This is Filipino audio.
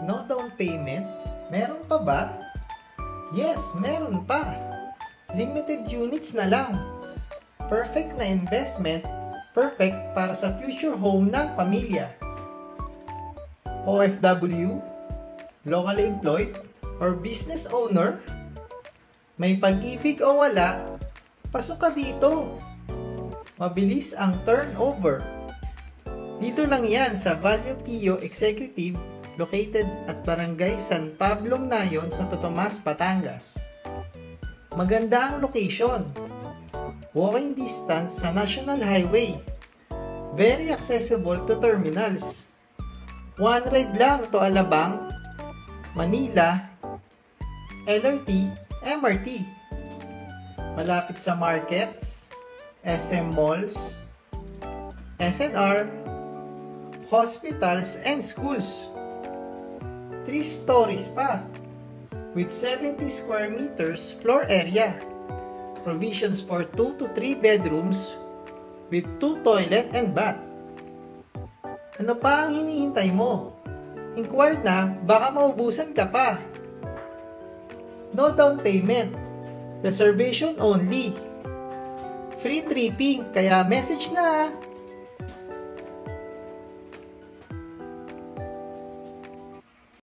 No down payment? Meron pa ba? Yes, meron pa. Limited units na lang. Perfect na investment, perfect para sa future home ng pamilya. OFW, locally employed, or business owner? May pag-ibig o wala, pasok ka dito. Mabilis ang turnover. Dito lang yan sa Value Pio Executive, located at Barangay San Pablo Nayon, Santo Tomas, Batangas. Maganda ang location. Walking distance sa National Highway. Very accessible to terminals. One ride lang to Alabang, Manila, LRT, MRT. Malapit sa markets, SM malls, SNR, hospitals and schools. 3 stories pa, with 70 square meters floor area. Provisions for 2 to 3 bedrooms with 2 toilet and bath. Ano pa ang hinihintay mo? Inquire na, baka maubusan ka pa. No down payment. Reservation only. Free tripping, kaya message na!